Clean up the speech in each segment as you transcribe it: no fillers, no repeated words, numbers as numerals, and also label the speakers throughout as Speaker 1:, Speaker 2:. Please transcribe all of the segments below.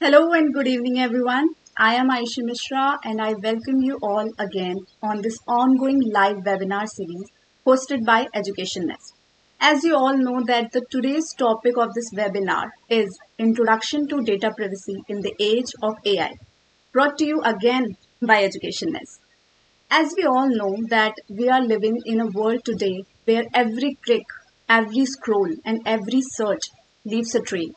Speaker 1: Hello and good evening, everyone. I am Aisha Mishra and I welcome you all again on this ongoing live webinar series hosted by Education Nest. As you all know that the today's topic of this webinar is Introduction to Data Privacy in the Age of AI, brought to you again by Education Nest. As we all know that we are living in a world today where every click, every scroll and every search leaves a trail.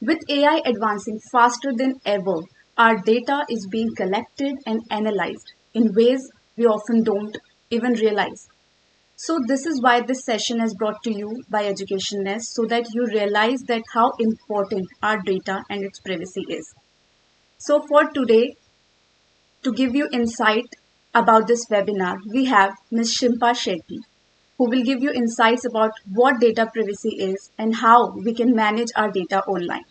Speaker 1: With AI advancing faster than ever, our data is being collected and analyzed in ways we often don't even realize. So this is why this session is brought to you by Education Nest so that you realize that how important our data and its privacy is. So for today, to give you insight about this webinar, we have Ms. Shimpa Shetty, who will give you insights about what data privacy is and how we can manage our data online.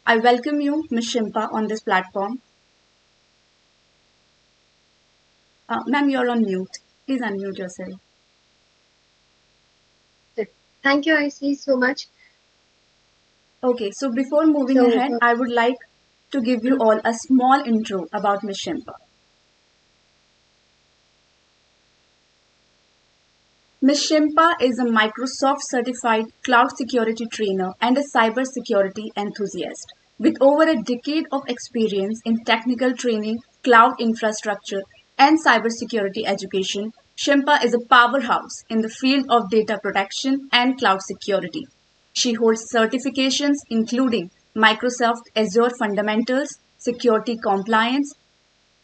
Speaker 1: I welcome you, Ms. Shimpa, on this platform. Ma'am, you're on mute. Please unmute yourself.
Speaker 2: Thank you, IC, so much.
Speaker 1: Okay, so before moving ahead, I would like to give you all a small intro about Ms. Shimpa. Ms. Shimpa is a Microsoft certified cloud security trainer and a cybersecurity enthusiast. With over a decade of experience in technical training, cloud infrastructure, and cybersecurity education, Shimpa is a powerhouse in the field of data protection and cloud security. She holds certifications including Microsoft Azure Fundamentals, Security Compliance,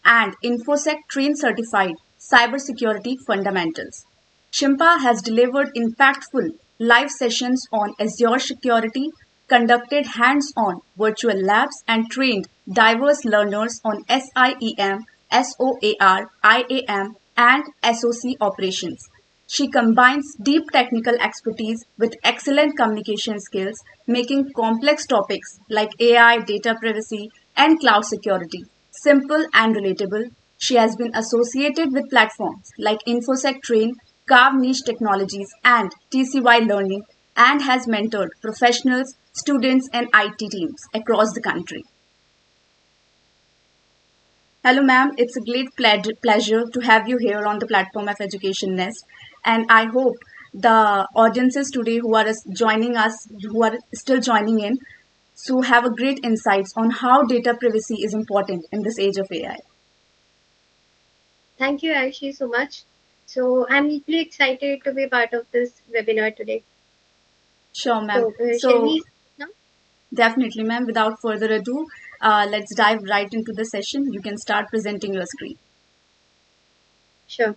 Speaker 1: and InfoSec Train Certified Cybersecurity Fundamentals. Shimpa has delivered impactful live sessions on Azure security, conducted hands-on virtual labs, and trained diverse learners on SIEM, SOAR, IAM, and SOC operations. She combines deep technical expertise with excellent communication skills, making complex topics like AI, data privacy, and cloud security simple and relatable. She has been associated with platforms like InfoSec Train, Carve Niche Technologies, and TCY Learning, and has mentored professionals, students, and IT teams across the country. Hello, ma'am. It's a great pleasure to have you here on the platform of Education Nest. And I hope the audiences today who are joining us, who are still joining in, so have a great insights on how data privacy is important in this age of AI.
Speaker 2: Thank you, Aishi, so much. So I'm really excited to be part of this webinar today.
Speaker 1: Sure, ma'am.
Speaker 2: Shall
Speaker 1: So
Speaker 2: we now?
Speaker 1: definitely, ma'am. Without further ado, let's dive right into the session. You can start presenting your screen.
Speaker 2: Sure.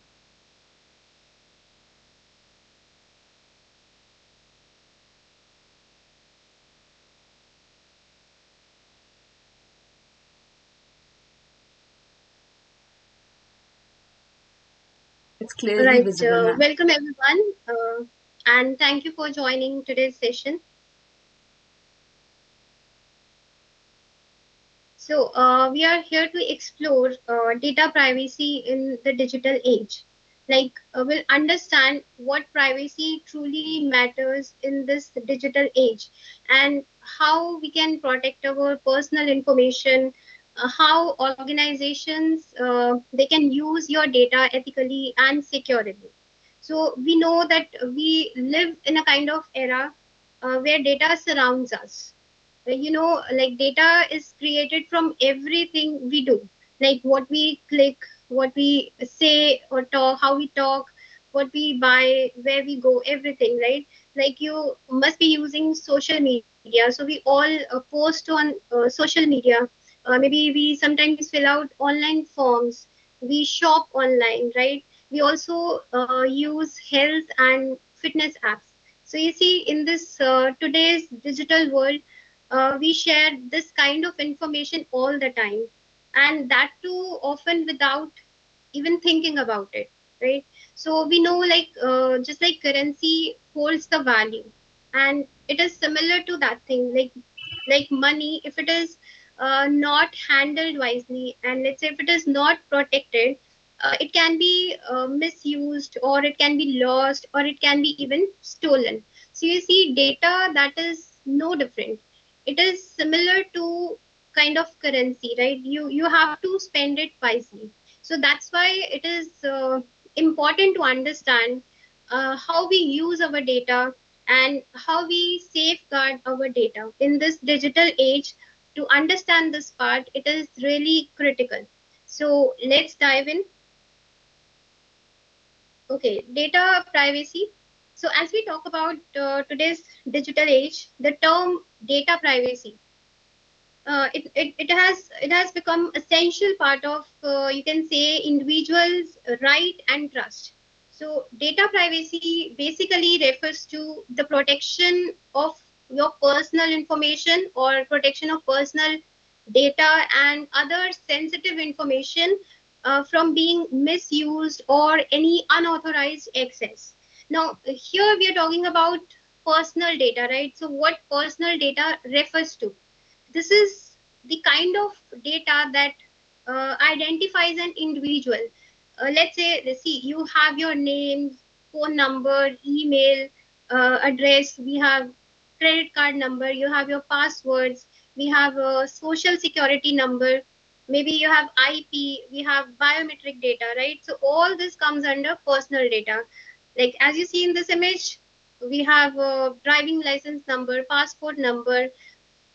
Speaker 1: It's
Speaker 2: All
Speaker 1: clearly
Speaker 2: right.
Speaker 1: visible, ma'am.
Speaker 2: Welcome, everyone. And thank you for joining today's session. So we are here to explore data privacy in the digital age. We'll understand what privacy truly matters in this digital age and how we can protect our personal information, how organizations they can use your data ethically and securely. So we know that we live in a kind of era where data surrounds us. Like data is created from everything we do, like what we click, what we say or talk, how we talk, what we buy, where we go, everything, right? Like you must be using social media, so we all post on social media. Maybe we sometimes fill out online forms, we shop online, right? We also use health and fitness apps. So you see, in this today's digital world, we share this kind of information all the time, and that too often without even thinking about it, right? So we know, like just like currency holds the value, and it is similar to that thing, like money, if it is not handled wisely, and let's say if it is not protected, it can be misused, or it can be lost, or it can be even stolen. So you see, data, that is no different. It is similar to kind of currency, right? You have to spend it wisely. So that's why it is important to understand how we use our data and how we safeguard our data in this digital age. To understand this part, it is really critical. So let's dive in. Okay, data privacy. So as we talk about today's digital age, the term data privacy, it has become essential part of, you can say, individuals' right and trust. So data privacy basically refers to the protection of your personal information or protection of personal data and other sensitive information from being misused or any unauthorized access. Now here we are talking about personal data, right? So what personal data refers to? This is the kind of data that identifies an individual. Let's say, see, you have your name, phone number, email, address, we have credit card number, you have your passwords, we have a social security number, maybe you have IP, we have biometric data, right? So all this comes under personal data. Like as you see in this image, we have a driving license number, passport number,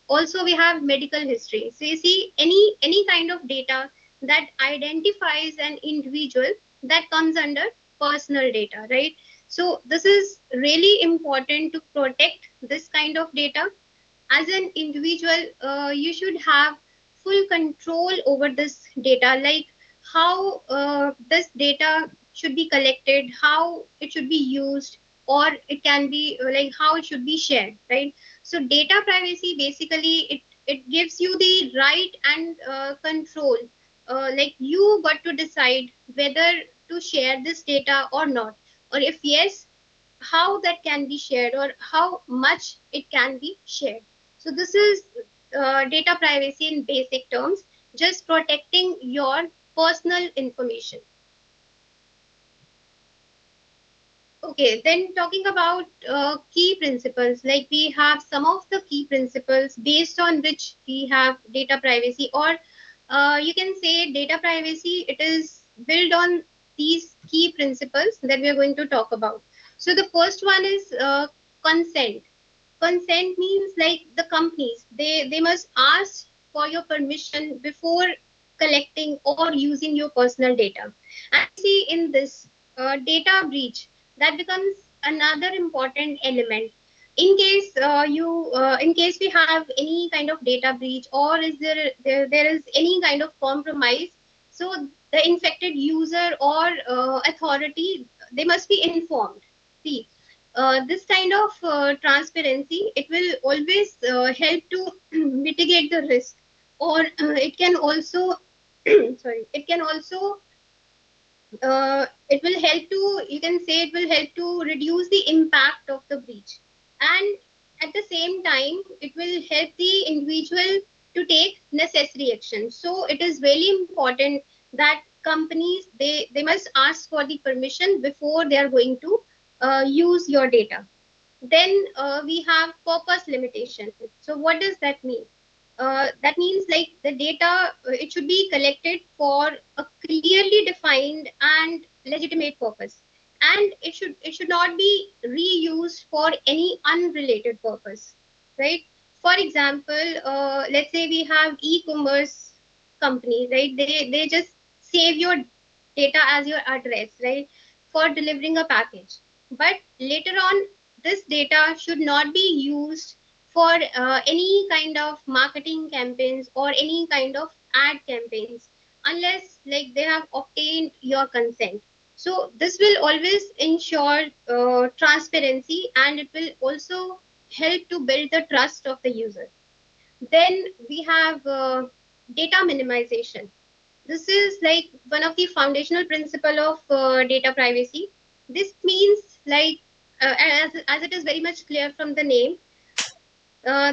Speaker 2: also we have medical history. So you see, any kind of data that identifies an individual, that comes under personal data, right? So this is really important to protect this kind of data. As an individual, you should have full control over this data, like how this data should be collected, how it should be used, or it can be like how it should be shared, right? So data privacy basically, it gives you the right and control. Like you got to decide whether to share this data or not, or if yes, how that can be shared or how much it can be shared. So this is data privacy in basic terms, just protecting your personal information. Okay, then talking about key principles, like we have some of the key principles based on which we have data privacy, or you can say data privacy, it is built on these key principles that we are going to talk about. So the first one is consent. Consent means like the companies, they must ask for your permission before collecting or using your personal data. And see in this data breach, that becomes another important element. In case in case we have any kind of data breach, or is there is any kind of compromise, so the infected user or authority, they must be informed. See, this kind of transparency, it will always help to mitigate the risk, or it can also sorry, it can also it will help to, you can say, it will help to reduce the impact of the breach, and at the same time it will help the individual to take necessary action. So it is really important that companies, they must ask for the permission before they are going to use your data. Then we have purpose limitation. So what does that mean? That means like the data, it should be collected for a clearly defined and legitimate purpose, and it should not be reused for any unrelated purpose, right? For example, let's say we have e-commerce company, right? They just save your data as your address, right, for delivering a package. But later on, this data should not be used for any kind of marketing campaigns or any kind of ad campaigns, unless like they have obtained your consent. So this will always ensure transparency, and it will also help to build the trust of the user. Then we have data minimization. This is like one of the foundational principle of data privacy. This means like, as it is very much clear from the name,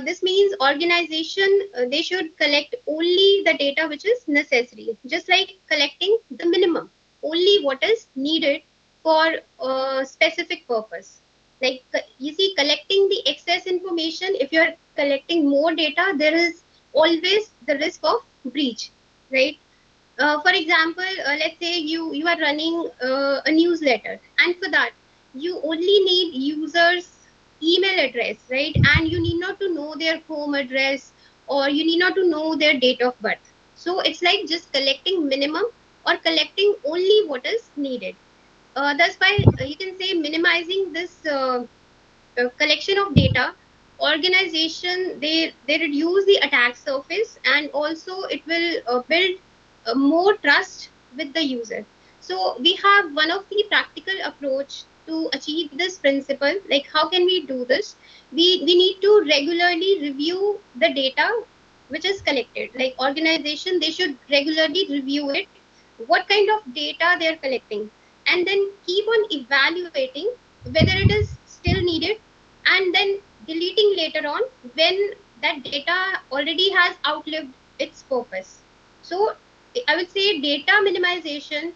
Speaker 2: this means organization, they should collect only the data which is necessary, just like collecting the minimum, only what is needed for a specific purpose. Like you see, collecting the excess information, if you are collecting more data, there is always the risk of breach, right? For example, let's say you are running a newsletter, and for that you only need users email address, right? And you need not to know their home address, or you need not to know their date of birth. So it's like just collecting minimum, or collecting only what is needed. That's why you can say minimizing this collection of data. Organization, they reduce the attack surface, and also it will build more trust with the user. So we have one of the practical approach to achieve this principle. Like, how can we do this? We need to regularly review the data which is collected. Like, organization, they should regularly review it, what kind of data they are collecting, and then keep on evaluating whether it is still needed, and then deleting later on when that data already has outlived its purpose. So I would say data minimization,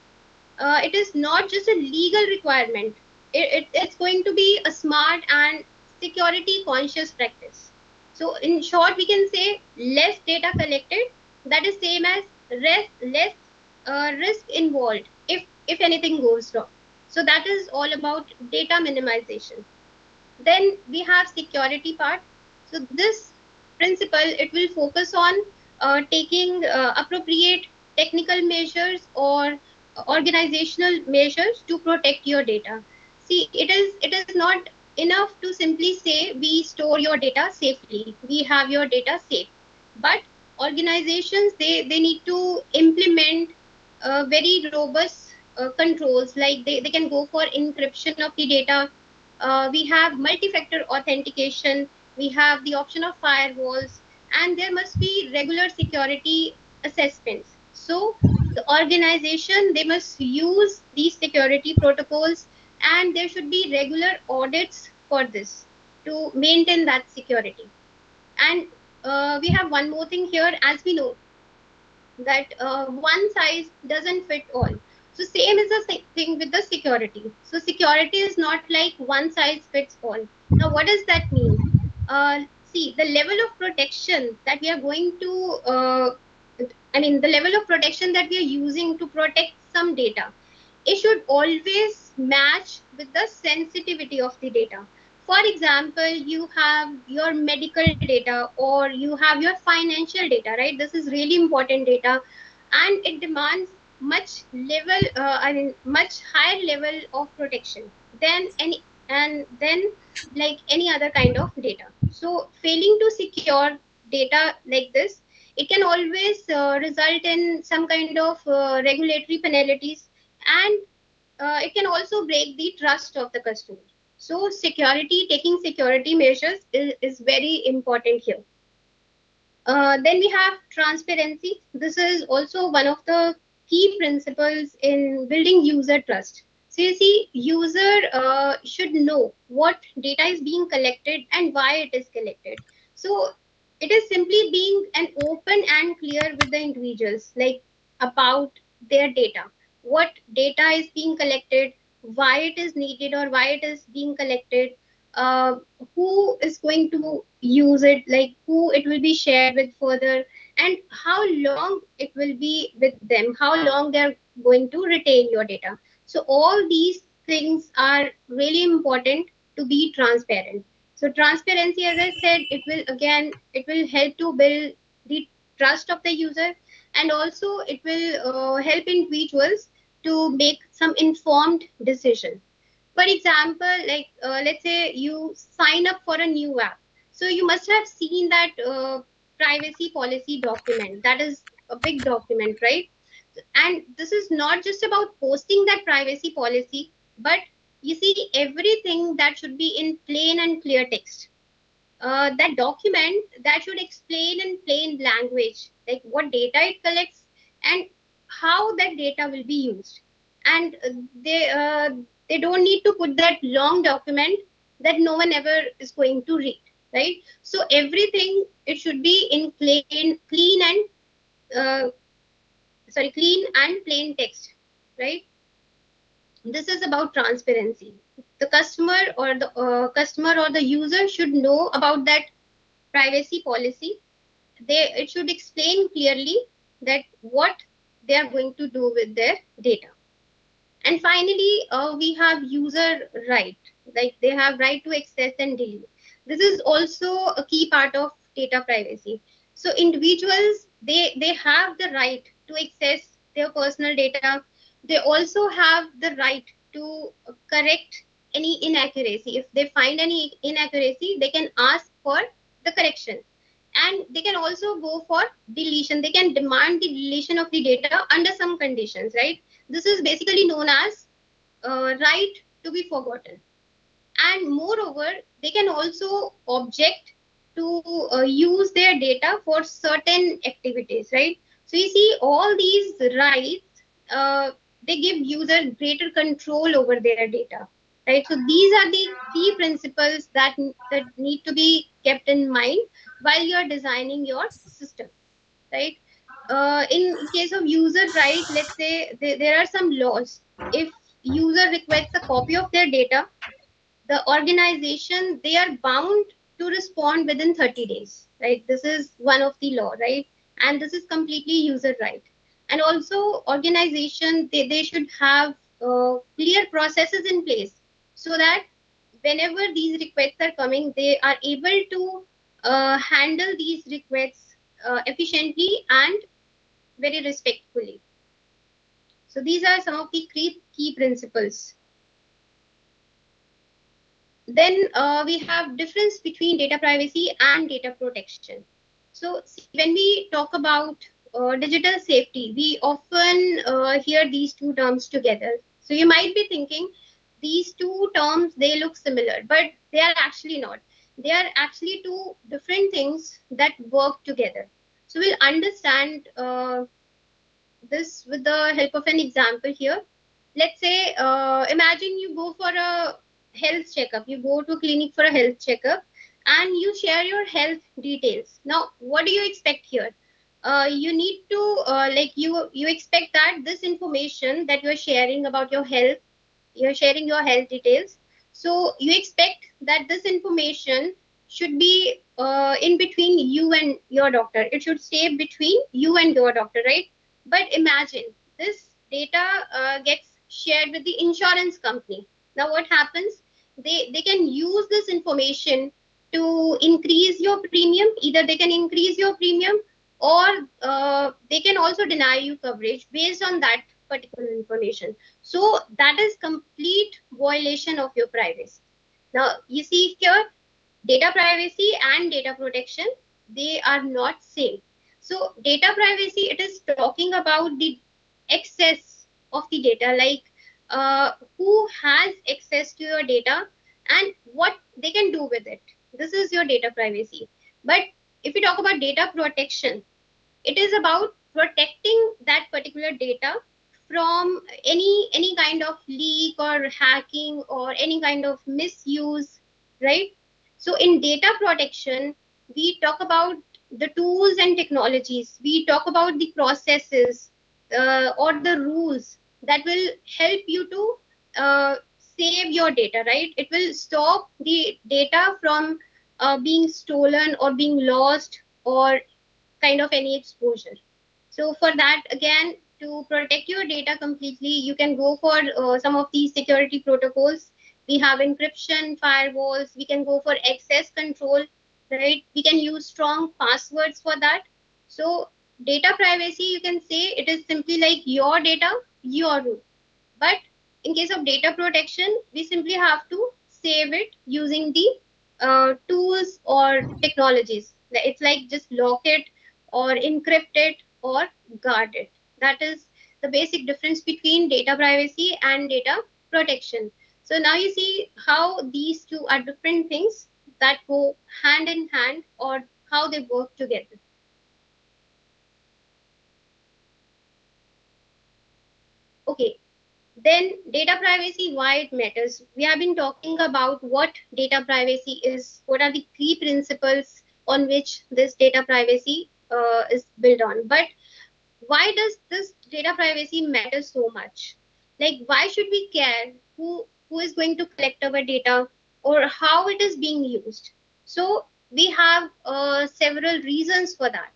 Speaker 2: it is not just a legal requirement. It's going to be a smart and security conscious practice. So in short, we can say less data collected, that is same as less risk involved if anything goes wrong. So that is all about data minimization. Then we have security part. So this principle, it will focus on taking appropriate technical measures or organizational measures to protect your data. See, it is not enough to simply say we store your data safely, we have your data safe, but organizations, they need to implement very robust controls. Like, they can go for encryption of the data. We have multi-factor authentication, we have the option of firewalls, and there must be regular security assessments. So the organization, they must use these security protocols, and there should be regular audits for this to maintain that security. And we have one more thing here. As we know that one size doesn't fit all. So same is the thing with the security. So security is not like one size fits all. Now, what does that mean? See, the level of protection that we are going to, the level of protection that we are using to protect some data, it should always match with the sensitivity of the data. For example, you have your medical data, or you have your financial data, right? This is really important data, and it demands much higher level of protection than any other kind of data. So failing to secure data like this, it can always result in some kind of regulatory penalties, and it can also break the trust of the customer. So taking security measures is very important here. Then we have transparency. This is also one of the key principles in building user trust. So you see, user should know what data is being collected and why it is collected. So it is simply being an open and clear with the individuals, like, about their data, what data is being collected, why it is needed or why it is being collected, uh, who is going to use it, like who it will be shared with further, and how long it will be with them, how long they're going to retain your data. So all these things are really important to be transparent. So transparency, as I said, it will help to build the trust of the user, and also it will help individuals to make some informed decision. For example, like, let's say you sign up for a new app. So you must have seen that privacy policy document. That is a big document, right? And this is not just about posting that privacy policy, but you see, everything that should be in plain and clear text. That document, that should explain in plain language, like what data it collects and how that data will be used. And they don't need to put that long document that no one ever is going to read, right? So everything, it should be in uh, clean and plain text, right? This is about transparency. The customer or the user should know about that privacy policy, it should explain clearly that what they are going to do with their data. And finally, we have user right, like they have right to access and delete. This is also a key part of data privacy. So individuals, they have the right to access their personal data. They also have the right to correct any inaccuracy. If they find any inaccuracy, they can ask for the correction, and they can also go for deletion. They can demand the deletion of the data under some conditions, right? This is basically known as right to be forgotten. And moreover, they can also object to use their data for certain activities, right? So you see, all these rights, they give user greater control over their data, right? So these are the key principles that need to be kept in mind while you are designing your system, right? In case of user right, let's say there are some laws. If user requests a copy of their data, the organization, they are bound to respond within 30 days, right? This is one of the law, right? And this is completely user right. And also organization, they should have clear processes in place, so that whenever these requests are coming, they are able to handle these requests efficiently and very respectfully. So these are some of the key principles. Then we have difference between data privacy and data protection. So see, when we talk about digital safety, we often hear these two terms together. So you might be thinking these two terms, they look similar, but they are actually not. They are actually two different things that work together. So we'll understand this with the help of an example here. Let's say, imagine you go for a health checkup. You go to clinic for a health checkup, and you share your health details. Now, what do you expect here? You need to like you expect that this information that you're sharing about your health, you're sharing your health details. So you expect that this information should be in between you and your doctor. It should stay between you and your doctor, right? But imagine this data gets shared with the insurance company. Now what happens? They can use this information to increase your premium. Either they can increase your premium, or they can also deny you coverage based on that particular information. So that is complete violation of your privacy. Now you see here, data privacy and data protection, they are not same. So data privacy, it is talking about the access of the data, like who has access to your data and what they can do with it. This is your data privacy. But if we talk about data protection, it is about protecting that particular data from any kind of leak or hacking or any kind of misuse, right? So in data protection, we talk about the tools and technologies, we talk about the processes or the rules that will help you to save your data, right? It will stop the data from being stolen or being lost, or kind of any exposure. So for that, again, to protect your data completely, you can go for some of these security protocols. We have encryption, firewalls. We can go for access control, right? We can use strong passwords for that. So data privacy, you can say it is simply like your data, your rule. But in case of data protection, we simply have to save it using the tools or technologies. It's like just lock it or encrypt it or guard it. That is the basic difference between data privacy and data protection. So now you see how these two are different things that go hand in hand, or how they work together. Okay, then data privacy, why it matters. We have been talking about what data privacy is, what are the key principles on which this data privacy is built on. But why does this data privacy matter so much? Like, why should we care who is going to collect our data or how it is being used? So We have several reasons for that.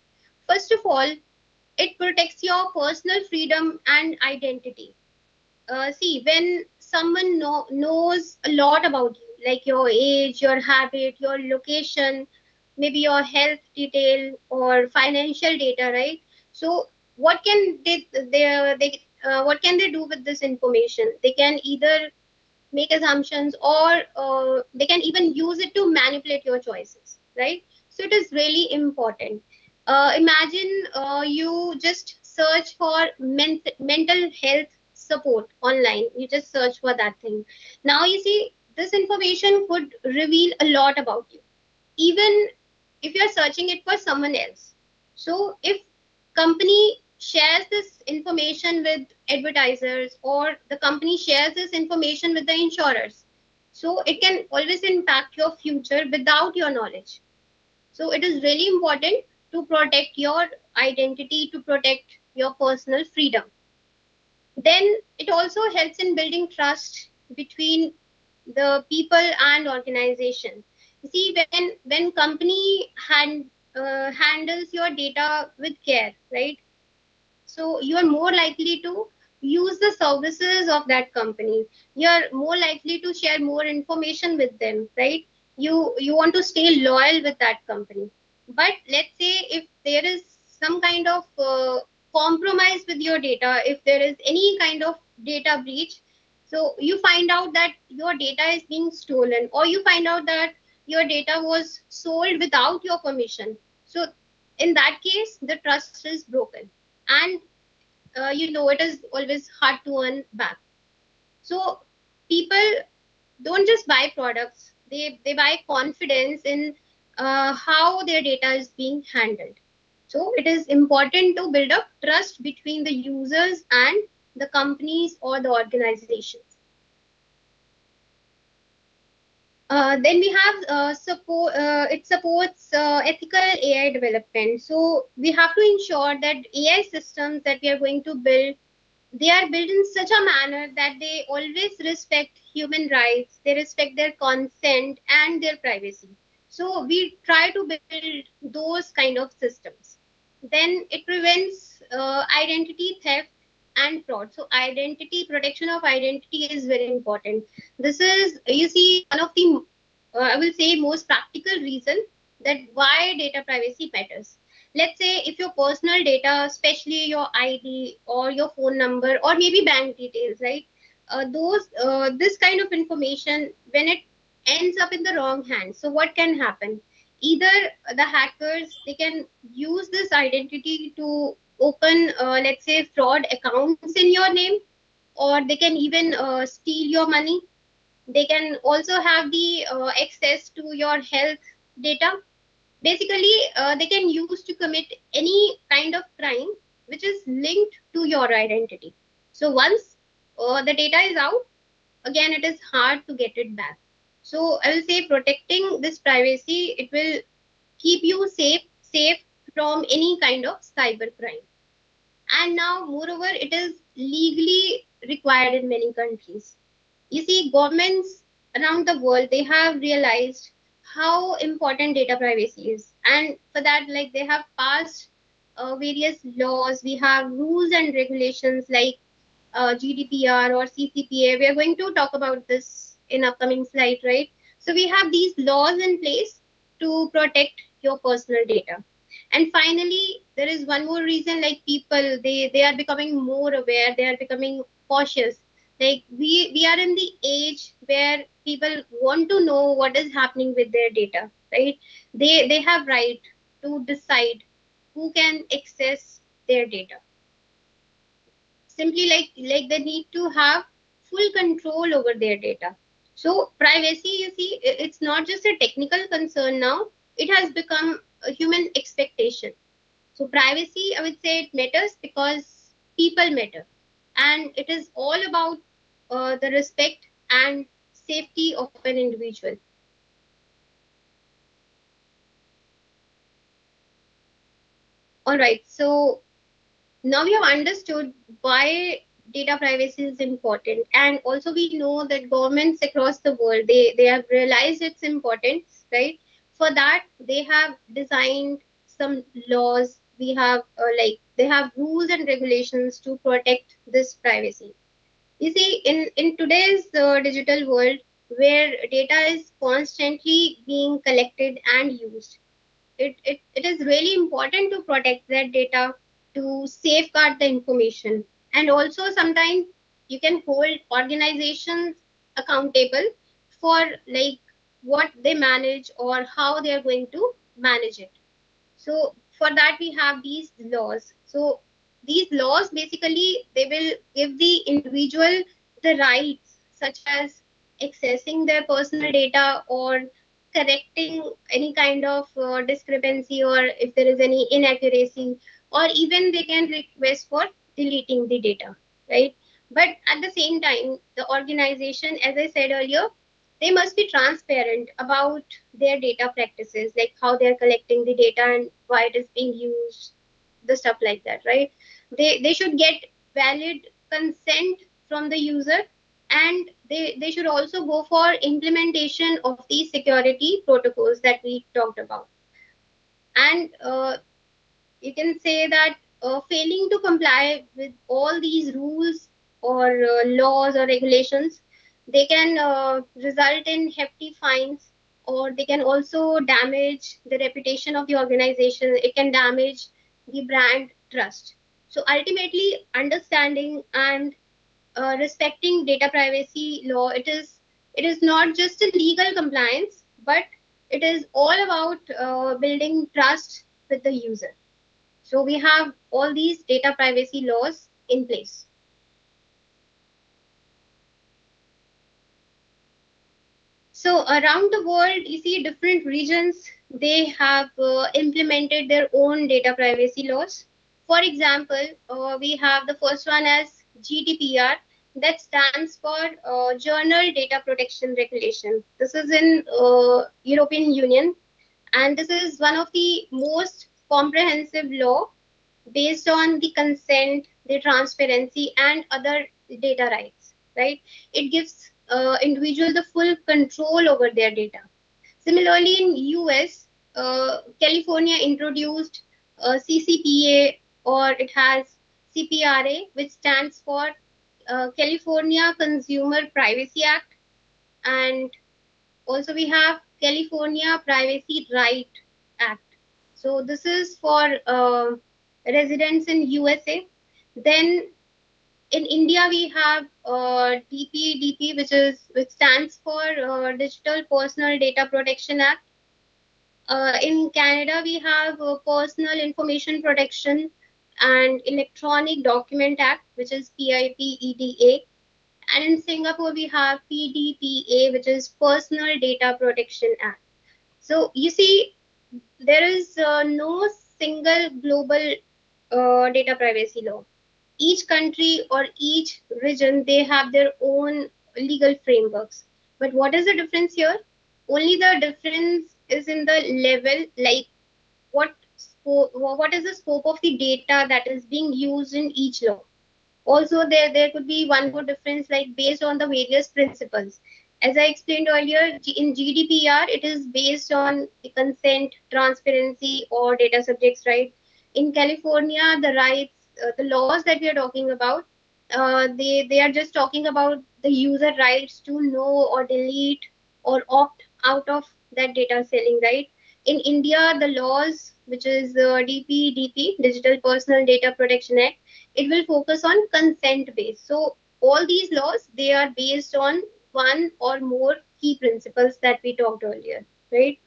Speaker 2: First of all, it protects your personal freedom and identity. See, when someone knows a lot about you, like your age, your habit, your location, maybe your health detail or financial data, right? So, what can what can they do with this information? They can either make assumptions, or they can even use it to manipulate your choices, right? So it is really important. Imagine you just search for mental health support online. You just search for that thing. Now you see, this information could reveal a lot about you, even if you're searching it for someone else. So if company shares this information with advertisers, or the company shares this information with the insurers, so it can always impact your future without your knowledge. So it is really important to protect your identity, to protect your personal freedom. Then it also helps in building trust between the people and organization. You see, when company handles your data with care, right? So you are more likely to use the services of that company. You are more likely to share more information with them, right? You want to stay loyal with that company. But let's say if there is some kind of compromise with your data, if there is any kind of data breach, so you find out that your data is being stolen, or you find out that your data was sold without your permission. So in that case, the trust is broken, and it is always hard to earn back. So people don't just buy products; they buy confidence in how their data is being handled. So it is important to build up trust between the users and the companies or the organizations. Then we have it supports ethical AI development. So we have to ensure that AI systems that we are going to build, they are built in such a manner that they always respect human rights, they respect their consent and their privacy. So we try to build those kind of systems. Then it prevents identity theft and fraud. So identity protection of identity is very important. This is, you see, one of the I will say most practical reason that why data privacy matters. Let's say if your personal data, especially your ID or your phone number or maybe bank details, right? Those This kind of information, when it ends up in the wrong hands, so what can happen? Either the hackers, they can use this identity to open, let's say, fraud accounts in your name, or they can even steal your money. They can also have the access to your health data. Basically, they can use to commit any kind of crime which is linked to your identity. So once the data is out, again, it is hard to get it back. So I will say protecting this privacy, it will keep you safe from any kind of cyber crime. And now, moreover, it is legally required in many countries. You see, governments around the world, they have realized how important data privacy is, and for that, like, they have passed various laws. We have rules and regulations like GDPR or CCPA. We are going to talk about this in upcoming slide, right? So we have these laws in place to protect your personal data. And finally, there is one more reason, like people, they are becoming more aware, they are becoming cautious. Like we are in the age where people want to know what is happening with their data, right? They have right to decide who can access their data. Simply like they need to have full control over their data. So privacy, you see, it's not just a technical concern now, it has become a human expectation. So privacy, I would say, it matters because people matter, and it is all about the respect and safety of an individual. All right, so now we have understood why data privacy is important, and also we know that governments across the world, they have realized its importance, right? For that, they have designed some laws. We have they have rules and regulations to protect this privacy. You see, in today's digital world, where data is constantly being collected and used, it is really important to protect that data, to safeguard the information. And also sometimes you can hold organizations accountable for like what they manage or how they are going to manage it. So for that we have these laws. So these laws basically, they will give the individual the rights such as accessing their personal data or correcting any kind of discrepancy, or if there is any inaccuracy, or even they can request for deleting the data, right? But at the same time, the organization, as I said earlier, they must be transparent about their data practices, like how they're collecting the data and why it is being used, the stuff like that, right? They should get valid consent from the user, and they should also go for implementation of these security protocols that we talked about. And you can say that failing to comply with all these rules or laws or regulations, they can result in hefty fines, or they can also damage the reputation of the organization. It can damage the brand trust. So ultimately, understanding and respecting data privacy law, it is not just a legal compliance, but it is all about building trust with the user. So we have all these data privacy laws in place. So around the world, you see different regions, they have implemented their own data privacy laws. For example, we have the first one as GDPR, that stands for Journal Data Protection Regulation. This is in European Union, and this is one of the most comprehensive law based on the consent, the transparency, and other data rights, right? It gives individual the full control over their data. Similarly, in US, California introduced CCPA, or it has CPRA, which stands for California Consumer Privacy Act, and also we have California Privacy Right Act. So this is for residents in USA. Then in India we have DPDP, which stands for Digital Personal Data Protection Act. In Canada we have Personal Information Protection and Electronic Document Act, which is PIPEDA. And in Singapore we have PDPA, which is Personal Data Protection Act. So you see, there is no single global data privacy law. Each country or each region, they have their own legal frameworks. But what is the difference here? Only the difference is in the level, like what is the scope of the data that is being used in each law. Also, there could be one more difference, like based on the various principles. As I explained earlier, in GDPR, it is based on the consent, transparency, or data subjects right. In California, the rights, the laws that we are talking about, they are just talking about the user rights to know or delete or opt out of that data selling, right? In India, the laws, which is DPDP, Digital Personal Data Protection Act, it will focus on consent based. So all these laws, they are based on one or more key principles that we talked earlier, right?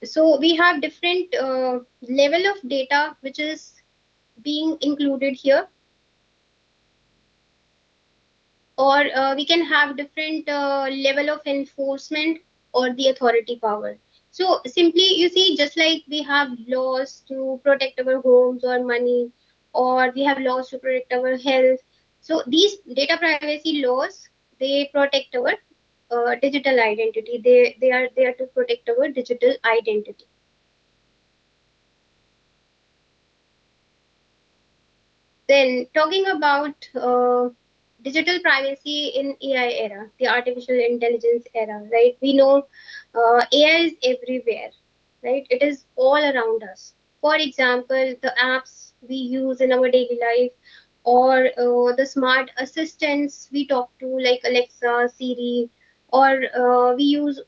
Speaker 2: So we have different level of data which is being included here, or we can have different level of enforcement or the authority power. So simply, you see, just like we have laws to protect our homes or money, or we have laws to protect our health, so these data privacy laws, they protect our digital identity. They are there to protect our digital identity. Then talking about digital privacy in AI era, the artificial intelligence era, right? We know AI is everywhere, right? It is all around us. For example, the apps we use in our daily life, or the smart assistants we talk to, like Alexa, Siri, or we use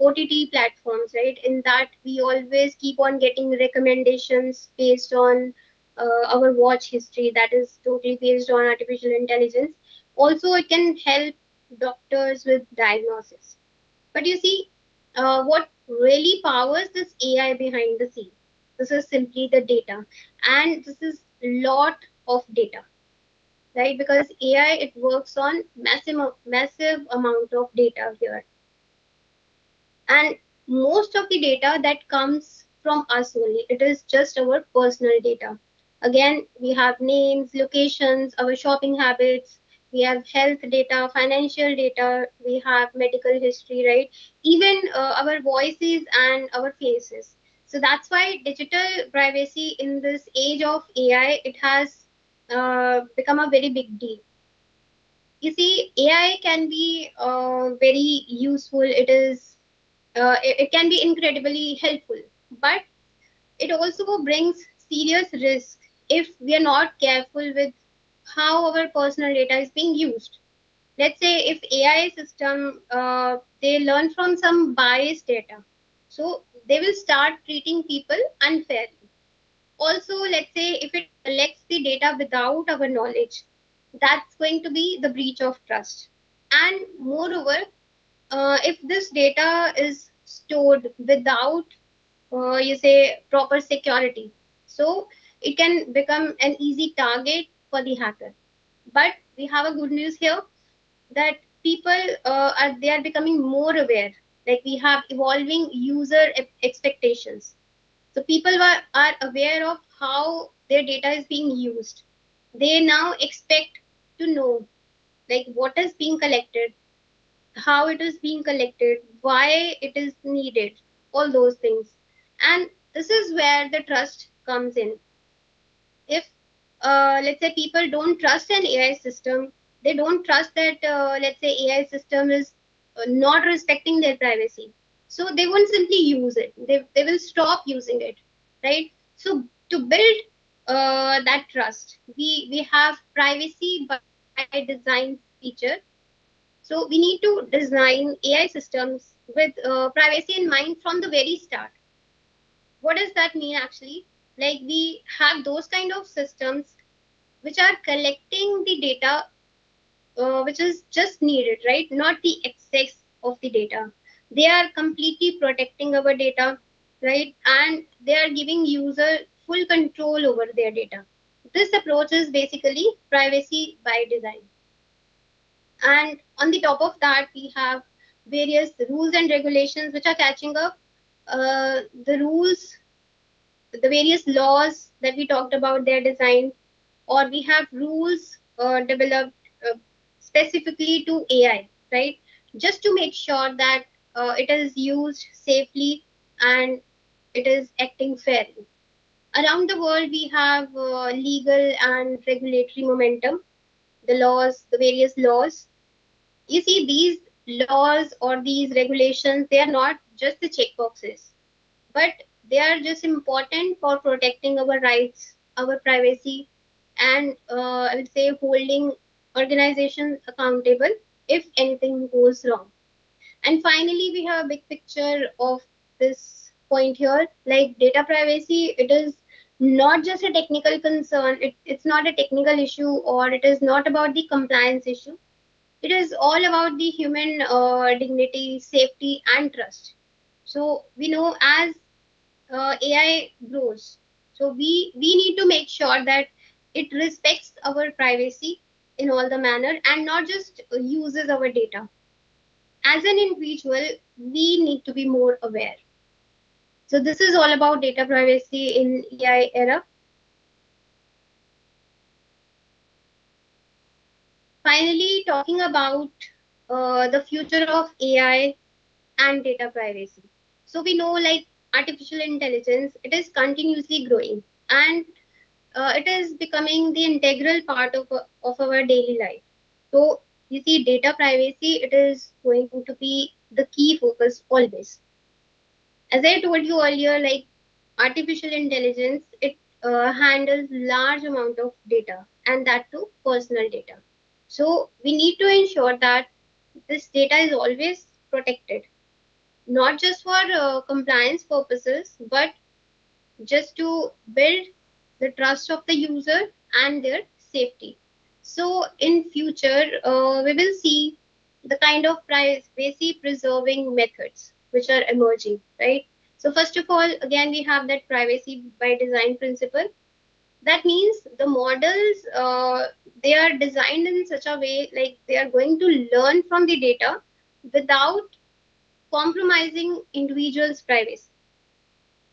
Speaker 2: OTT platforms, right? In that, we always keep on getting recommendations based on our watch history, that is totally based on artificial intelligence. Also, it can help doctors with diagnosis. But you see, what really powers this AI behind the scene? This is simply the data, and this is lot of data, right? Because AI, it works on massive amount of data here, and most of the data that comes from us only, it is just our personal data. Again, we have names, locations, our shopping habits, we have health data, financial data, we have medical history, right? Even our voices and our faces. So that's why digital privacy in this age of AI, it has become a very big deal. You see, AI can be very useful. It can be incredibly helpful, but it also brings serious risk if we are not careful with how our personal data is being used. Let's say if AI system they learn from some biased data, so they will start treating people unfairly. Also, let's say if it collects the data without our knowledge, that's going to be the breach of trust. And moreover, if this data is stored without you say proper security, so it can become an easy target for the hacker. But we have a good news here, that people are becoming more aware. Like, we have evolving user expectations, so people are aware of how their data is being used. They now expect to know, like, what is being collected, how it is being collected, why it is needed, all those things. And this is where the trust comes in. If, let's say, people don't trust an AI system, they don't trust that, let's say, AI system is not respecting their privacy. So they won't simply use it, they will stop using it, right? So to build that trust, we have privacy by design feature. So we need to design AI systems with privacy in mind from the very start. What does that mean actually? Like, we have those kind of systems which are collecting the data which is just needed, right? Not the excess of the data. They are completely protecting our data, right? And they are giving user full control over their data. This approach is basically privacy by design. And on the top of that, we have various rules and regulations which are catching up. The rules, the various laws that we talked about, their design, or we have rules developed specifically to AI, right? Just to make sure that it is used safely and it is acting fairly. Around the world, we have legal and regulatory momentum, the laws, the various laws. You see, these laws or these regulations, they are not just the checkboxes, but they are just important for protecting our rights, our privacy, and I would say holding organizations accountable if anything goes wrong. And finally, we have a big picture of this point here, like data privacy. It is not just a technical concern, it's not a technical issue, or it is not about the compliance issue. It is all about the human dignity, safety, and trust. So we know, as AI grows, so we need to make sure that it respects our privacy in all the manner, and not just uses our data. As an individual, we need to be more aware. So this is all about data privacy in AI era. Finally, talking about the future of AI and data privacy. So we know, like, artificial intelligence, it is continuously growing, and it is becoming the integral part of our daily life. So you see, data privacy, it is going to be the key focus always. As I told you earlier, like artificial intelligence, it handles large amount of data, and that too personal data. So we need to ensure that this data is always protected, not just for compliance purposes, but just to build the trust of the user and their safety. So in future, we will see the kind of privacy preserving methods which are emerging, right? So first of all, again, we have that privacy by design principle. That means the models, they are designed in such a way like they are going to learn from the data without compromising individuals' privacy,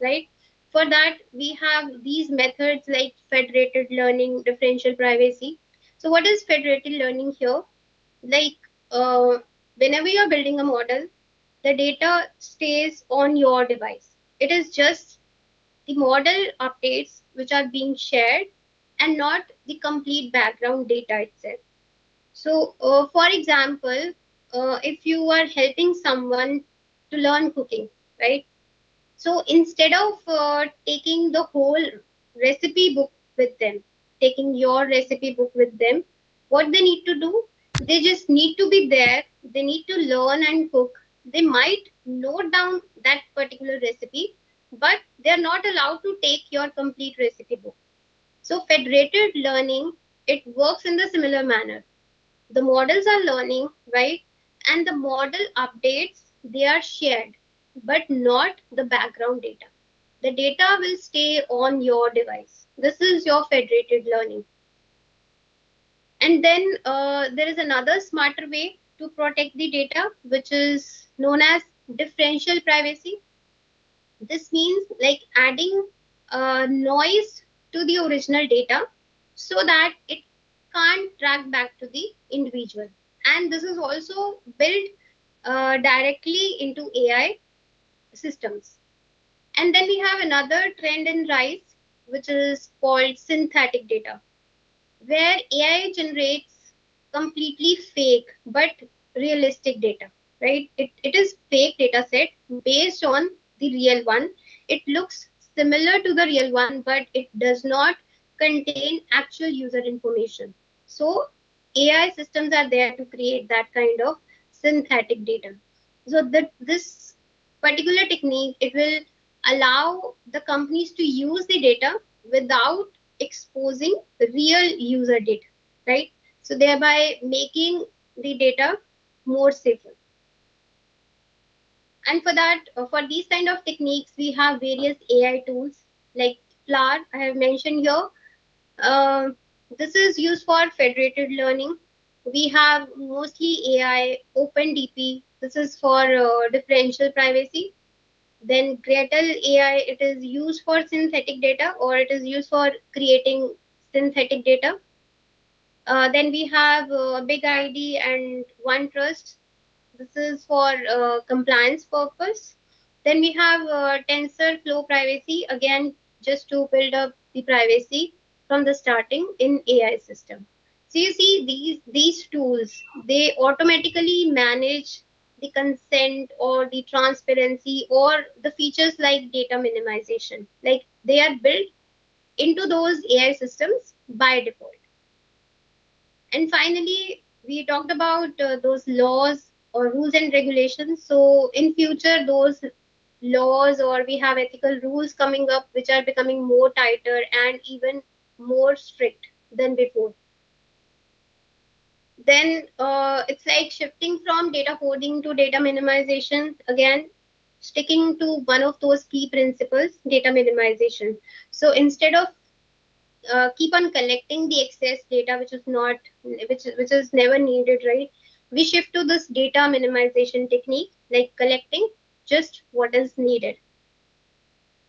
Speaker 2: right? For that, we have these methods like federated learning, differential privacy. So, what is federated learning here? Like, uh, whenever you're building a model, the data stays on your device. It is just the model updates which are being shared and not the complete background data itself. So, for example, if you are helping someone to learn cooking, right? So instead of taking the whole recipe book with them, taking your recipe book with them, what they need to do, they just need to be there. They need to learn and cook. They might note down that particular recipe, but they are not allowed to take your complete recipe book. So federated learning, it works in the similar manner. The models are learning, right? And the model updates, they are shared, but not the background data. The data will stay on your device. This is your federated learning. And then there is another smarter way to protect the data, which is known as differential privacy. This means like adding noise to the original data so that it can't track back to the individual. And this is also built directly into AI systems. And then we have another trend in rise, which is called synthetic data, where AI generates completely fake but realistic data, right? It is fake data set based on the real one. It looks similar to the real one, but it does not contain actual user information. So AI systems are there to create that kind of synthetic data. So that this particular technique, it will allow the companies to use the data without exposing real user data, right? So thereby making the data more safer. And for that, for these kind of techniques, we have various AI tools like FLAR, I have mentioned here. Uh, this is used for federated learning. We have mostly AI, OpenDP. This is for differential privacy. Then Gretel AI, it is used for synthetic data or it is used for creating synthetic data. Then we have Big ID and OneTrust. This is for compliance purpose. Then we have TensorFlow privacy, again, just to build up the privacy from the starting in AI system. So you see these tools, they automatically manage the consent or the transparency or the features like data minimization. Like they are built into those AI systems by default. And finally, we talked about those laws or rules and regulations. So in future, those laws or we have ethical rules coming up, which are becoming more tighter and even more strict than before. Then it's like shifting from data hoarding to data minimization. Again, sticking to one of those key principles, data minimization. So instead of keep on collecting the excess data which is not which is never needed, right? We shift to this data minimization technique, like collecting just what is needed.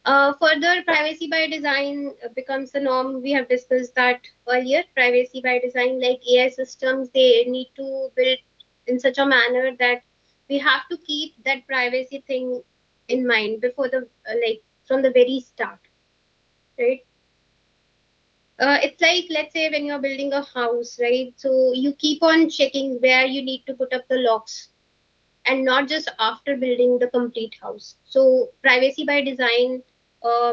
Speaker 2: Further, privacy by design becomes the norm. We have discussed that earlier. Privacy by design, like AI systems, they need to build in such a manner that we have to keep that privacy thing in mind before the like from the very start, right? It's like, let's say, when you're building a house, right? So you keep on checking where you need to put up the locks, and not just after building the complete house. So privacy by design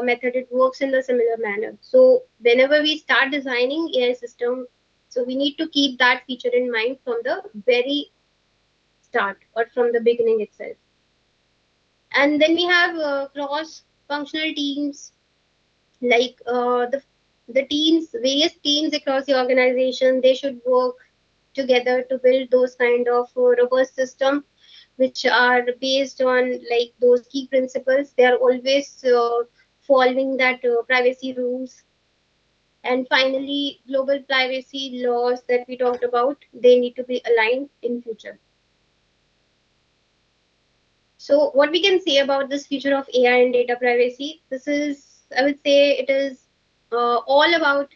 Speaker 2: method, it works in the similar manner. So whenever we start designing AI system, so we need to keep that feature in mind from the very start or from the beginning itself. And then we have cross functional teams, like the teams, various teams across the organization, they should work together to build those kind of robust system which are based on like those key principles. They are always following that privacy rules. And finally, global privacy laws that we talked about, they need to be aligned in future. So what we can say about this future of AI and data privacy, this is, I would say, it is all about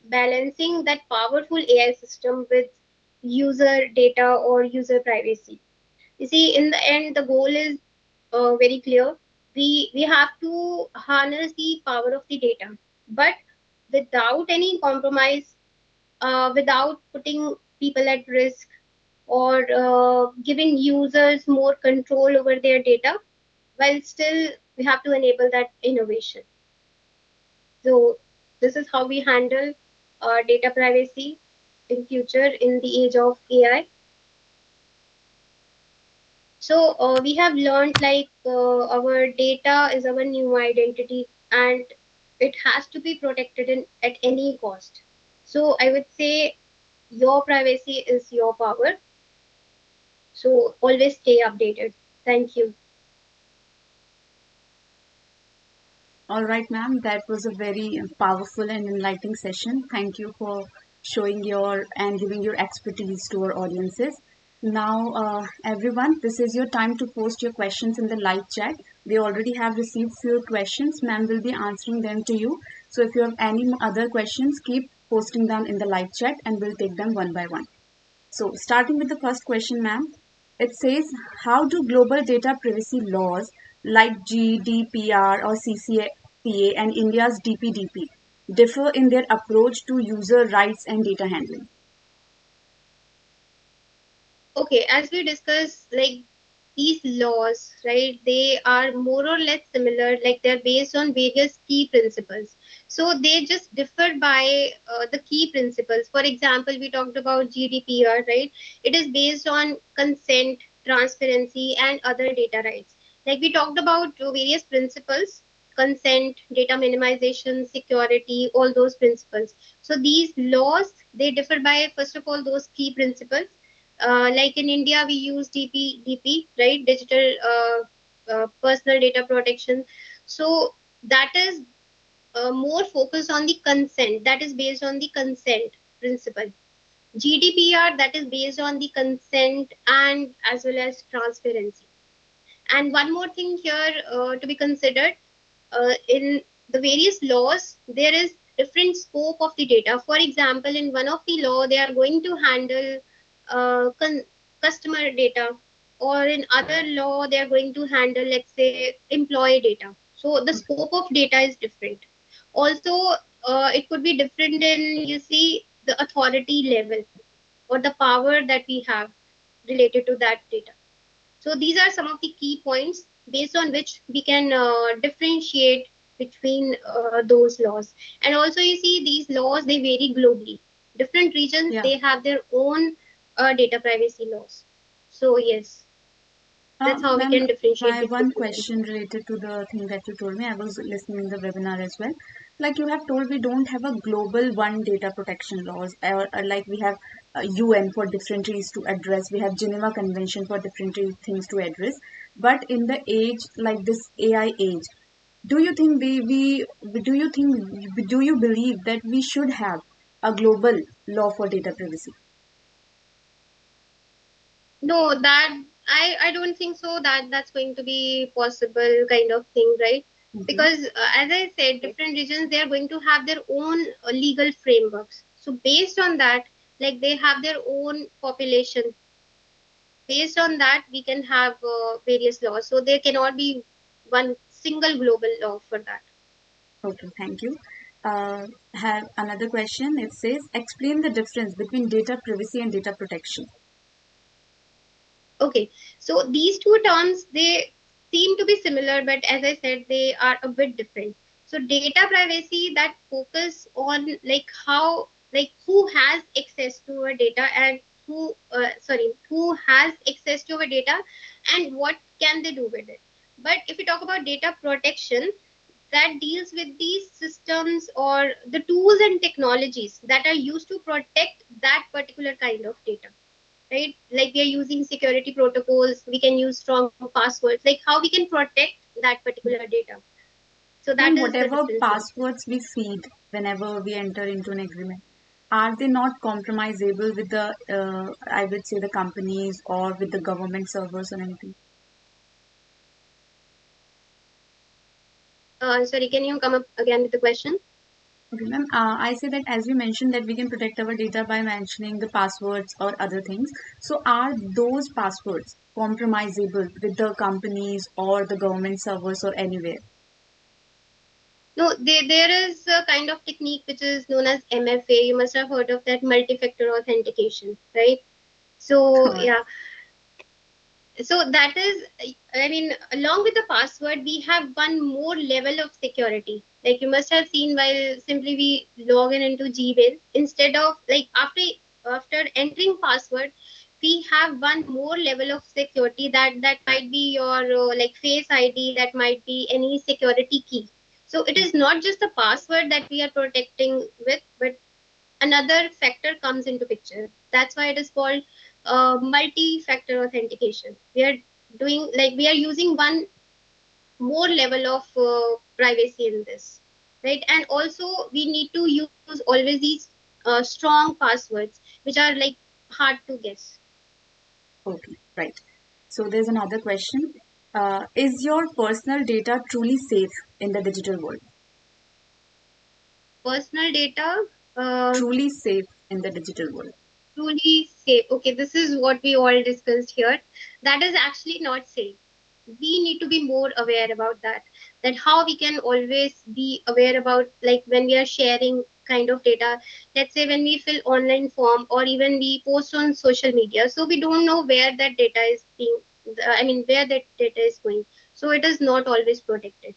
Speaker 2: balancing that powerful AI system with user data or user privacy. You see, in the end, the goal is very clear. We have to harness the power of the data, but without any compromise, without putting people at risk, or giving users more control over their data, while still we have to enable that innovation. So this is how we handle data privacy in future in the age of AI. So we have learned like our data is our new identity, and it has to be protected at any cost. So I would say your privacy is your power. So always stay updated. Thank you.
Speaker 1: All right, ma'am, that was a very powerful and enlightening session. Thank you for showing your and giving your expertise to our audiences. Now, everyone, this is your time to post your questions in the live chat. We already have received few questions. Ma'am will be answering them to you. So if you have any other questions, keep posting them in the live chat and we'll take them one by one. So, starting with the first question, ma'am, it says, how do global data privacy laws like GDPR or CCPA and India's DPDP differ in their approach to user rights and data handling?
Speaker 2: Okay, as we discussed, like these laws, right, they are more or less similar, like they're based on various key principles. So they just differ by the key principles. For example, we talked about GDPR, right? It is based on consent, transparency, and other data rights. Like we talked about various principles: consent, data minimization, security, all those principles. So these laws, they differ by, first of all, those key principles. Like in India, we use DPDP, right? Digital Personal Data Protection. So that is more focused on the consent. That is based on the consent principle. GDPR, that is based on the consent and as well as transparency. And one more thing here to be considered, in the various laws, there is different scope of the data. For example, in one of the law, they are going to handle customer data, or in other law, they are going to handle, let's say, employee data. So the scope of data is different. Also, it could be different in, you see, the authority level or the power that we have related to that data. So these are some of the key points based on which we can differentiate between those laws. And also, you see, these laws, they vary globally. Different regions,
Speaker 1: Yeah.
Speaker 2: they have their own data privacy laws. So yes, that's how we
Speaker 1: Ma'am,
Speaker 2: can differentiate
Speaker 1: my
Speaker 2: between
Speaker 1: one
Speaker 2: the two.
Speaker 1: question related to the thing that you told me, I was listening in the webinar as well. Like you have told, we don't have a global one data protection laws, or like we have UN for different things to address. We have Geneva Convention for different things to address. But in the age like this AI age, do you think do you think do you believe that we should have a global law for data privacy?
Speaker 2: No, that I don't think so that that's going to be possible kind of thing, right?
Speaker 1: Mhm.
Speaker 2: Because as I said, different regions, they are going to have their own legal frameworks. So based on that, like they have their own population. Based on that, we can have various laws. So there cannot be one single global law for that.
Speaker 1: Okay, thank you. Have another question. It says, explain the difference between data privacy and data protection.
Speaker 2: Okay, so these two terms, they seem to be similar, but as I said, they are a bit different. So data privacy, that focus on like how, like who has access to our data, and who has access to our data and what can they do with it. But if we talk about data protection, that deals with these systems or the tools and technologies that are used to protect that particular kind of data, right? Like we are using security protocols, we can use strong passwords, like how we can protect that particular data. So that
Speaker 1: And
Speaker 2: is the
Speaker 1: whatever
Speaker 2: difference here.
Speaker 1: passwords we feed whenever we enter into an agreement, are they not compromisable with the, I would say, the companies or with the government servers or anything?
Speaker 2: Sorry, can you come up again with the question?
Speaker 1: Okay, ma'am. I say that as you mentioned that we can protect our data by mentioning the passwords or other things. So are those passwords compromisable with the companies or the government servers or anywhere?
Speaker 2: No, there is a kind of technique which is known as MFA. You must have heard of that, multi-factor authentication, right? So yeah, so that is, I mean, along with the password, we have one more level of security. Like you must have seen, while simply we log in into Gmail, instead of like after entering password, we have one more level of security, that might be your like face ID, that might be any security key. So it is not just the password that we are protecting with, but another factor comes into picture. That's why it is called multi-factor authentication. We are doing, like we are using one more level of privacy in this, right? And also we need to use always these strong passwords, which are like hard to guess.
Speaker 1: Okay, right. So there's another question. Is your personal data truly safe in the digital world?
Speaker 2: Personal data, uh,
Speaker 1: Truly safe in the digital world.
Speaker 2: truly safe. Okay, this is what we all discussed here. That is actually not safe. We need to be more aware about that. That how we can always be aware about, like when we are sharing kind of data. Let's say when we fill online form or even we post on social media. So we don't know where that data is being. I mean, where that data is going. So it is not always protected.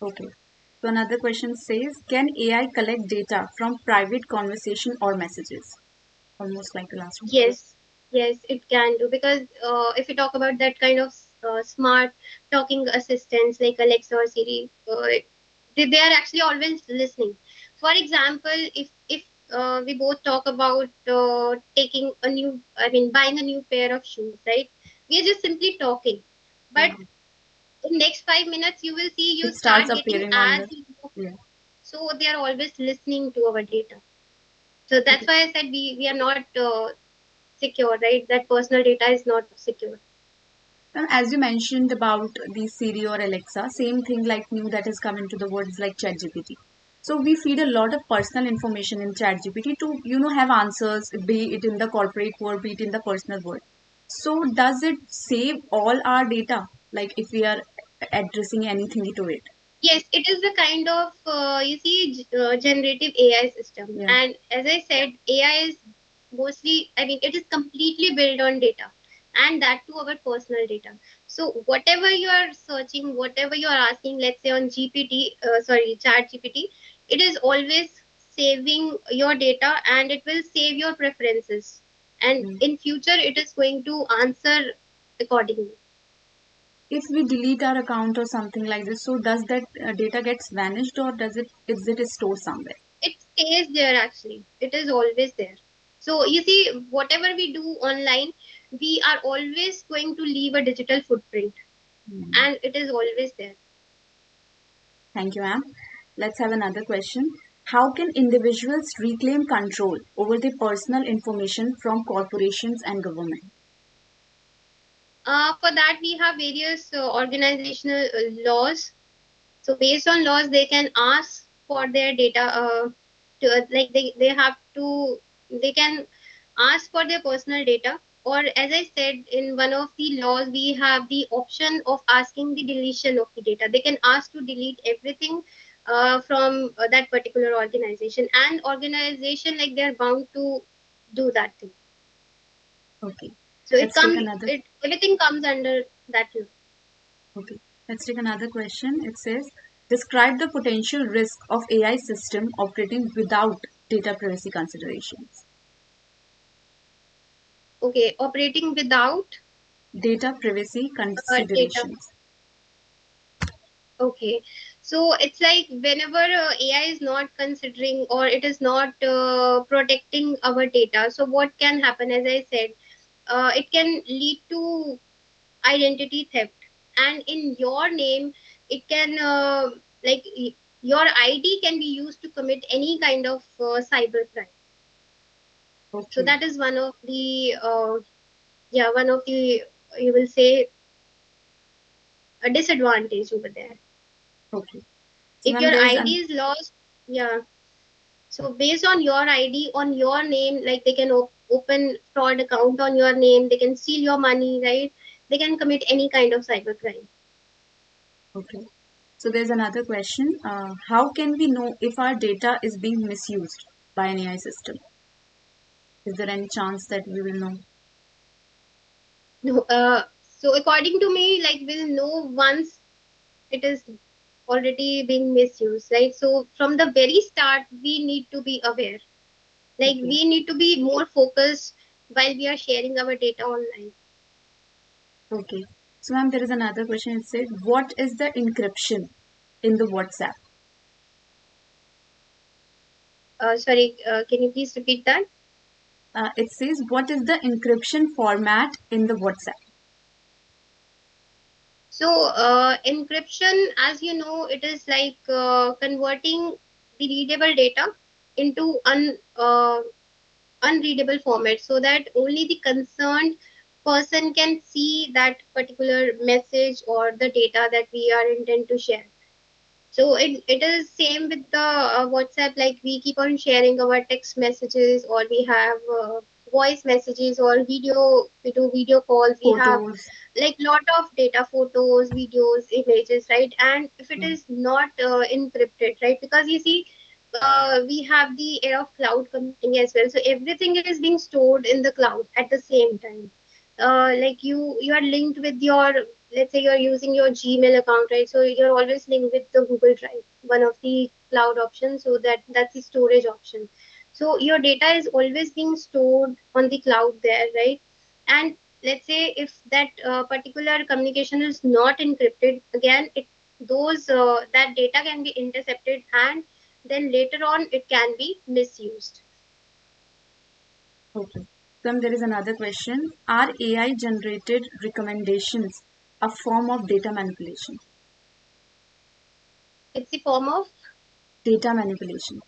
Speaker 1: Okay. So another question says, can AI collect data from private conversation or messages? Almost like the last one.
Speaker 2: Yes, yes, it can do, because if you talk about that kind of smart talking assistants like Alexa or Siri, they are actually always listening. For example, if we both talk about buying a new pair of shoes, right? We are just simply talking, but
Speaker 1: Yeah.
Speaker 2: in next 5 minutes you will see you
Speaker 1: It starts
Speaker 2: start getting
Speaker 1: appearing on the,
Speaker 2: ads.
Speaker 1: yeah.
Speaker 2: So they are always listening to our data. So that's
Speaker 1: Okay.
Speaker 2: why I said we are not secure, right? That personal data is not secure.
Speaker 1: And as you mentioned about the Siri or Alexa, same thing like new that has come into the world is like ChatGPT. So we feed a lot of personal information in ChatGPT to, have answers, be it in the corporate world, be it in the personal world. So does it save all our data? Like if we are addressing anything to it?
Speaker 2: Yes, it is a kind of generative AI system,
Speaker 1: Yeah.
Speaker 2: and as I said, AI is mostly, I mean, it is completely built on data, and that to our personal data. So whatever you are searching, whatever you are asking, let's say on Chat GPT, it is always saving your data, and it will save your preferences, and
Speaker 1: Mm.
Speaker 2: in future it is going to answer accordingly.
Speaker 1: If we delete our account or something like this, so does that data gets vanished or does it, is it stored somewhere?
Speaker 2: It stays there, actually. It is always there. So you see, whatever we do online, we are always going to leave a digital footprint,
Speaker 1: Mm.
Speaker 2: and it is always there.
Speaker 1: Thank you, ma'am. Let's have another question. How can individuals reclaim control over their personal information from corporations and government?
Speaker 2: For that, we have various organizational laws. So based on laws, they can ask for their data. Like they have to, they can ask for their personal data. Or as I said, in one of the laws, we have the option of asking the deletion of the data. They can ask to delete everything from that particular organization, and organization like they're bound to do that thing.
Speaker 1: Okay.
Speaker 2: So
Speaker 1: Let's take another.
Speaker 2: it everything comes under that law.
Speaker 1: Okay. Let's take another question. It says, describe the potential risk of AI system operating without data privacy considerations.
Speaker 2: Okay, operating without
Speaker 1: Data privacy
Speaker 2: data.
Speaker 1: considerations.
Speaker 2: Okay, so it's like whenever AI is not considering or it is not protecting our data, so what can happen? As I said, it can lead to identity theft, and in your name, it can like your ID can be used to commit any kind of cyber crime. So
Speaker 1: Okay.
Speaker 2: that is one of the yeah, one of the, you will say, a disadvantage over there.
Speaker 1: Okay. So,
Speaker 2: If
Speaker 1: ma'am,
Speaker 2: your
Speaker 1: there's
Speaker 2: ID
Speaker 1: an
Speaker 2: is lost, yeah. So based on your ID, on your name, like they can open fraud account on your name, they can steal your money, right? They can commit any kind of cyber crime.
Speaker 1: okay. So there's another question. How can we know if our data is being misused by an AI system? Is there any chance that we will know?
Speaker 2: No, so according to me, like we'll know once it is already being misused, right? So from the very start, we need to be aware. Like
Speaker 1: Okay.
Speaker 2: we need to be more focused while we are sharing our data online.
Speaker 1: Okay. So, ma'am, there is another question. It says, what is the encryption in the WhatsApp?
Speaker 2: Sorry, can you please repeat that?
Speaker 1: It says, what is the encryption format in the WhatsApp?
Speaker 2: So, encryption, as you know, it is like converting the readable data into unreadable format so that only the concerned person can see that particular message or the data that we are intent to share. So it is same with the WhatsApp. Like we keep on sharing our text messages, or we have voice messages, or video. We do video calls. We have
Speaker 1: Photos.
Speaker 2: like lot of data, photos, videos, images, right? And if it
Speaker 1: Mm.
Speaker 2: is not encrypted, right? Because you see, we have the era of cloud computing as well. So everything is being stored in the cloud at the same time. Like you are linked with your, let's say you're using your Gmail account, right? So you're always linked with the Google Drive, one of the cloud options. So that's the storage option. So your data is always being stored on the cloud there, right? And let's say if that particular communication is not encrypted, again it those that data can be intercepted, and then later on it can be misused.
Speaker 1: Okay. Then there is another question. Are AI generated recommendations a form of data manipulation?
Speaker 2: It's the form of,
Speaker 1: Data manipulation.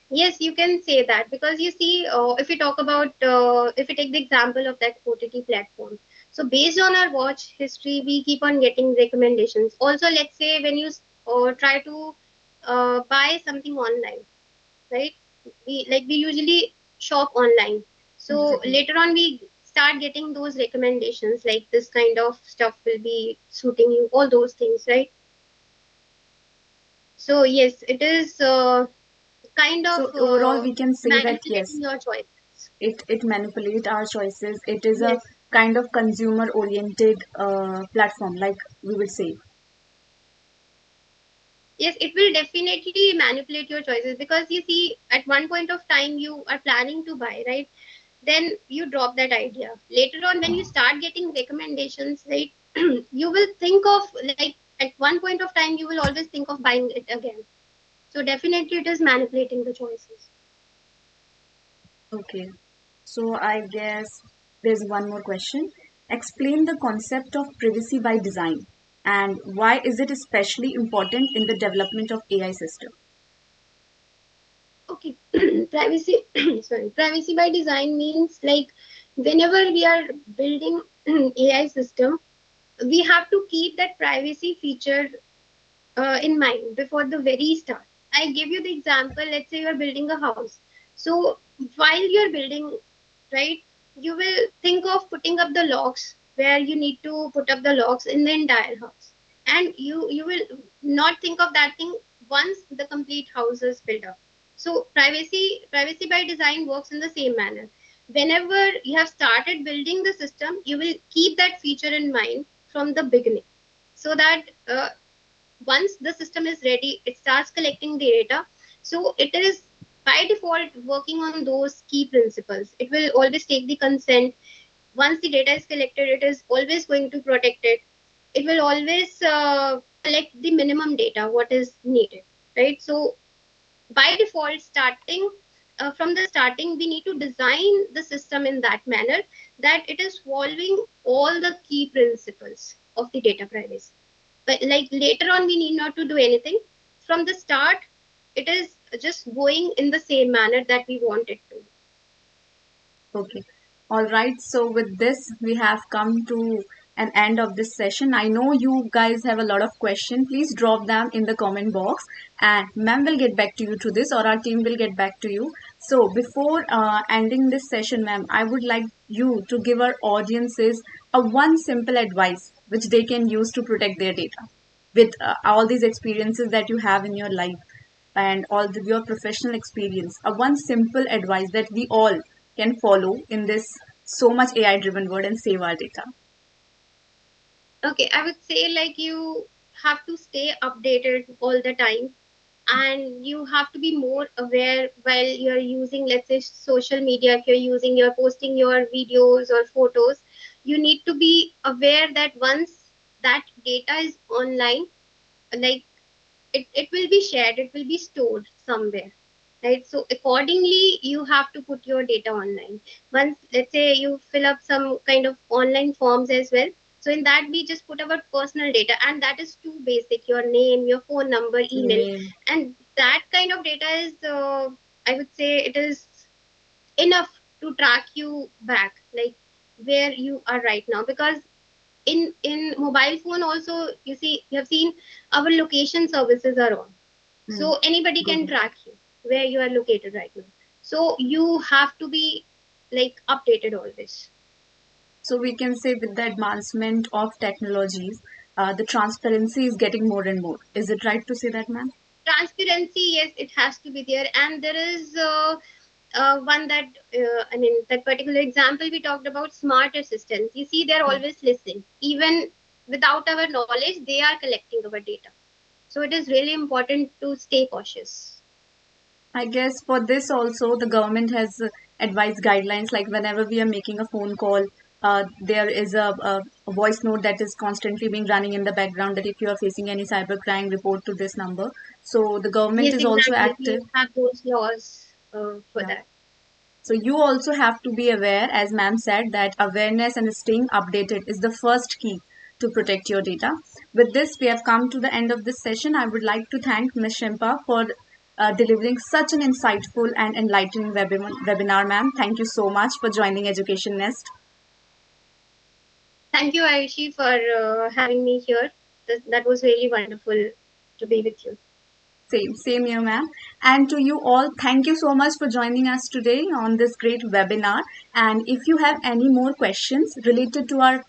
Speaker 2: yes, you can say that, because you see, if we talk about, if we take the example of that OTT platform, so based on our watch history, we keep on getting recommendations. Also, let's say when you try to buy something online, right? We usually shop online. So
Speaker 1: Exactly.
Speaker 2: later on, we start getting those recommendations, like this kind of stuff will be suiting you, all those things, right? So yes, it is kind of
Speaker 1: So overall, we can say that yes,
Speaker 2: manipulating your choice.
Speaker 1: it manipulates our choices. It is a
Speaker 2: Yes,
Speaker 1: kind of consumer oriented platform, like we will say.
Speaker 2: yes, it will definitely manipulate your choices, because you see, at one point of time you are planning to buy, right? Then you drop that idea. Later on, when you start getting recommendations, right, you will think of, like, at one point of time, you will always think of buying it again. So definitely, it is manipulating the choices.
Speaker 1: Okay. So I guess there's one more question. Explain the concept of privacy by design and why is it especially important in the development of AI system?
Speaker 2: Okay, privacy. Sorry, privacy by design means like whenever we are building AI system, we have to keep that privacy feature in mind before the very start. I give you the example. Let's say you're building a house. So while you're building, right, you will think of putting up the locks where you need to put up the locks in the entire house. and you will not think of that thing once the complete house is built up. So privacy by design works in the same manner. Whenever you have started building the system, you will keep that feature in mind from the beginning, so that once the system is ready, it starts collecting the data. So it is by default working on those key principles. It will always take the consent. Once the data is collected, it is always going to protect it. It will always collect the minimum data what is needed, right? So by default, starting from the starting, we need to design the system in that manner that it is following all the key principles of the data privacy. But like later on, we need not to do anything. From the start, it is just going in the same manner that we want it to.
Speaker 1: Okay. All right. So with this, we have come to an end of this session. I know you guys have a lot of questions. Please drop them in the comment box, and ma'am will get back to you to this, or our team will get back to you. So before ending this session, ma'am, I would like you to give our audiences a one simple advice which they can use to protect their data with all these experiences that you have in your life and your professional experience, a one simple advice that we all can follow in this so much AI driven world and save our data.
Speaker 2: Okay, I would say like you have to stay updated all the time, and you have to be more aware while you're using, let's say, social media. If you're posting your videos or photos, you need to be aware that once that data is online, like it will be shared, it will be stored somewhere, right? So accordingly you have to put your data online. Once, let's say, you fill up some kind of online forms as well, so in that we just put our personal data, and that is too basic: your name, your phone number, email.
Speaker 1: Email.
Speaker 2: And that kind of data is, I would say, it is enough to track you back, like where you are right now. Because in mobile phone also, you have seen our location services are on,
Speaker 1: Hmm.
Speaker 2: so anybody can
Speaker 1: Good.
Speaker 2: track you where you are located right now. So you have to be like updated always.
Speaker 1: So we can say with the advancement of technologies, the transparency is getting more and more. Is it right to say that, ma'am?
Speaker 2: Transparency, yes, it has to be there. And there is one that I mean, that particular example we talked about, smart assistants. You see, they're
Speaker 1: Hmm.
Speaker 2: always listening, even without our knowledge they are collecting our data. So it is really important to stay cautious.
Speaker 1: I guess for this also, the government has advised guidelines like whenever we are making a phone call, there is a voice note that is constantly being running in the background that if you are facing any cybercrime, report to this number. So the government
Speaker 2: Yes,
Speaker 1: is also
Speaker 2: exactly.
Speaker 1: active.
Speaker 2: We have those laws for
Speaker 1: Yeah.
Speaker 2: that.
Speaker 1: So you also have to be aware, as ma'am said, that awareness and staying updated is the first key to protect your data. With this, we have come to the end of this session. I would like to thank Ms. Shimpa for delivering such an insightful and enlightening webinar, ma'am. Thank you so much for joining Education Nest.
Speaker 2: Thank you, Ayushi, for having me here. That was really wonderful to be with you.
Speaker 1: Same here, ma'am. And to you all, thank you so much for joining us today on this great webinar. And if you have any more questions related to our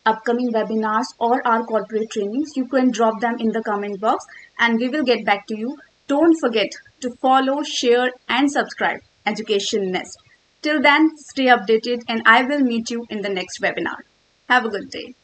Speaker 1: upcoming webinars or our corporate trainings, you can drop them in the comment box and we will get back to you. Don't forget to follow, share, and subscribe Education Nest. Till then, stay updated and I will meet you in the next webinar. Have a good day.